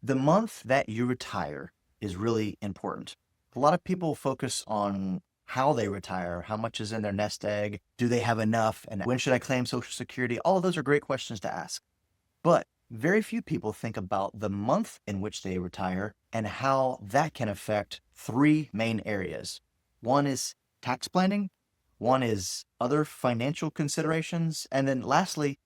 The month that you retire is really important. A lot of people focus on how they retire, how much is in their nest egg, do they have enough, and when should I claim Social Security? All of those are great questions to ask. But very few people think about the month in which they retire and how that can affect three main areas. One is tax planning, one is other financial considerations, and then lastly,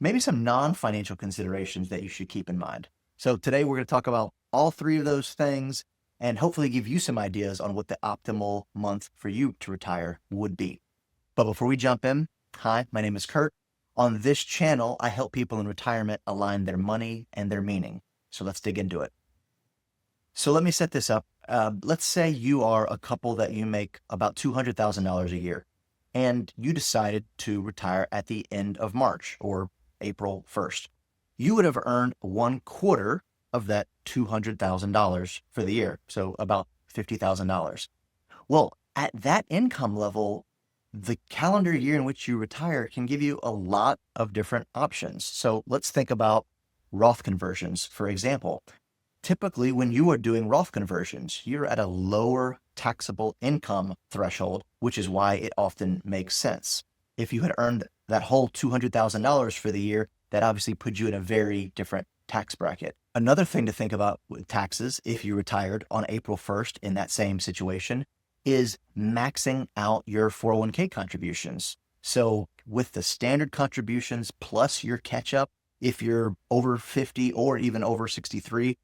maybe some non-financial considerations that you should keep in mind. So today we're going to talk about all three of those things and hopefully give you some ideas on what the optimal month for you to retire would be. But before we jump in, hi, my name is Kurt. On this channel, I help people in retirement align their money and their meaning. So let's dig into it. So let me set this up. Let's say you are a couple that you make about $200,000 a year, and you decided to retire at the end of March or April 1st. You would have earned 1/4 of that $200,000 for the year, so about $50,000. Well, at that income level, the calendar year in which you retire can give you a lot of different options. So let's think about Roth conversions, for example. Typically, when you are doing Roth conversions, you're at a lower taxable income threshold, which is why it often makes sense. If you had earned that whole $200,000 for the year, that obviously puts you in a very different tax bracket. Another thing to think about with taxes, if you retired on April 1st in that same situation, is maxing out your 401k contributions. So with the standard contributions plus your catch up, if you're over 50 or even over 63,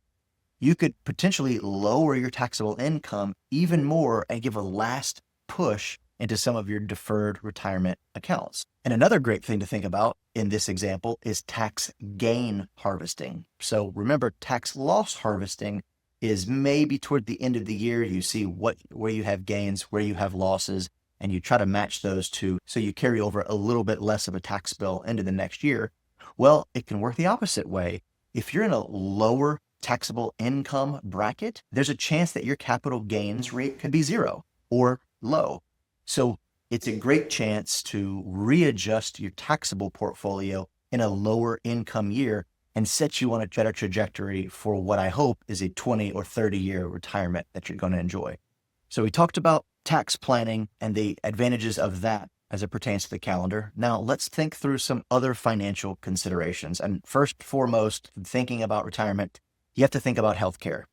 you could potentially lower your taxable income even more and give a last push into some of your deferred retirement accounts. And another great thing to think about in this example is tax gain harvesting. So remember, tax loss harvesting is maybe toward the end of the year, you see where you have gains, where you have losses, and you try to match those two so you carry over a little bit less of a tax bill into the next year. Well, it can work the opposite way. If you're in a lower taxable income bracket, there's a chance that your capital gains rate could be zero or low. So it's a great chance to readjust your taxable portfolio in a lower income year and set you on a better trajectory for what I hope is a 20 or 30-year retirement that you're going to enjoy. So we talked about tax planning and the advantages of that as it pertains to the calendar. Now let's think through some other financial considerations. And first and foremost, thinking about retirement, you have to think about healthcare.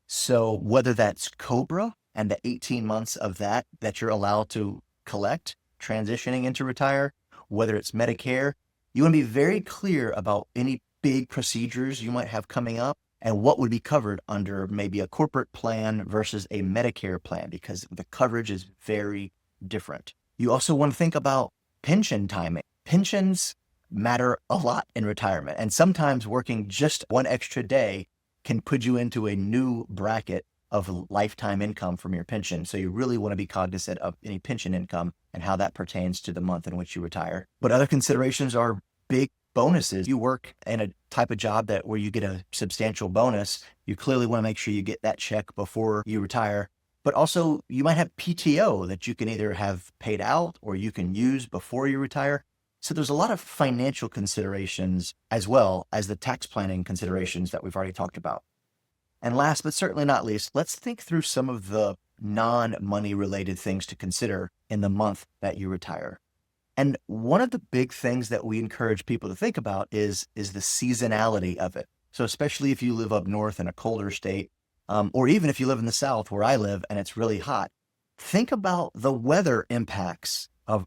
So whether that's COBRA and the 18 months of that you're allowed to collect transitioning into retire, whether it's Medicare, you want to be very clear about any big procedures you might have coming up and what would be covered under maybe a corporate plan versus a Medicare plan, because the coverage is very different. You also want to think about pension timing. Pensions matter a lot in retirement, and sometimes working just one extra day can put you into a new bracket of lifetime income from your pension. So you really want to be cognizant of any pension income and how that pertains to the month in which you retire. But other considerations are big bonuses. You work in a type of job where you get a substantial bonus, you clearly want to make sure you get that check before you retire. But also you might have PTO that you can either have paid out or you can use before you retire. So there's a lot of financial considerations as well as the tax planning considerations that we've already talked about. And last but certainly not least, let's think through some of the non-money related things to consider in the month that you retire. And one of the big things that we encourage people to think about is the seasonality of it. So especially if you live up north in a colder state, or even if you live in the South where I live and it's really hot, think about the weather impacts of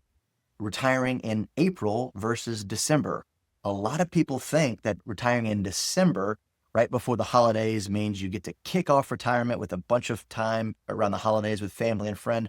retiring in April versus December. A lot of people think that retiring in December right before the holidays means you get to kick off retirement with a bunch of time around the holidays with family and friend.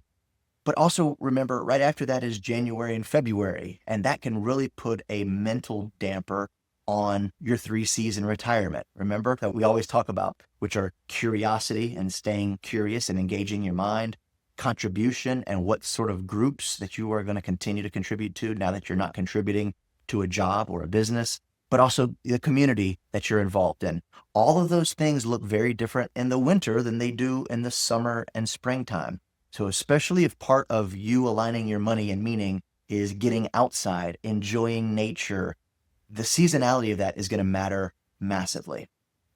But also remember, right after that is January and February, and that can really put a mental damper on your 3 C's in retirement. Remember that we always talk about, which are curiosity and staying curious and engaging your mind, contribution and what sort of groups that you are going to continue to contribute to now that you're not contributing to a job or a business, but also the community that you're involved in. All of those things look very different in the winter than they do in the summer and springtime. So especially if part of you aligning your money and meaning is getting outside, enjoying nature, the seasonality of that is going to matter massively.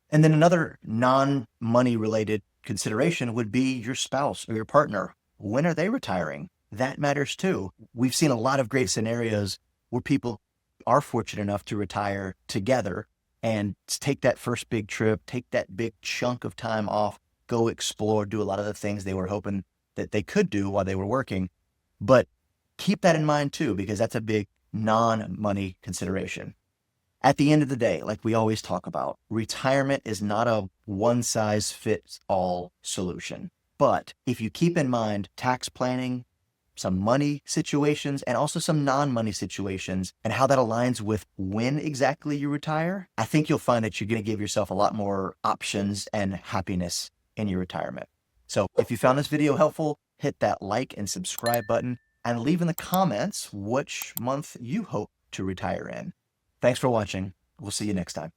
And then another non-money related consideration would be your spouse or your partner. When are they retiring? That matters too. We've seen a lot of great scenarios where people are fortunate enough to retire together and take that first big trip, take that big chunk of time off, go explore, do a lot of the things they were hoping that they could do while they were working. But keep that in mind too, because that's a big non-money consideration. At the end of the day, like we always talk about, retirement is not a one size fits all solution. But if you keep in mind tax planning, some money situations, and also some non-money situations, and how that aligns with when exactly you retire, I think you'll find that you're going to give yourself a lot more options and happiness in your retirement. So if you found this video helpful, hit that like and subscribe button and leave in the comments which month you hope to retire in. Thanks for watching. We'll see you next time.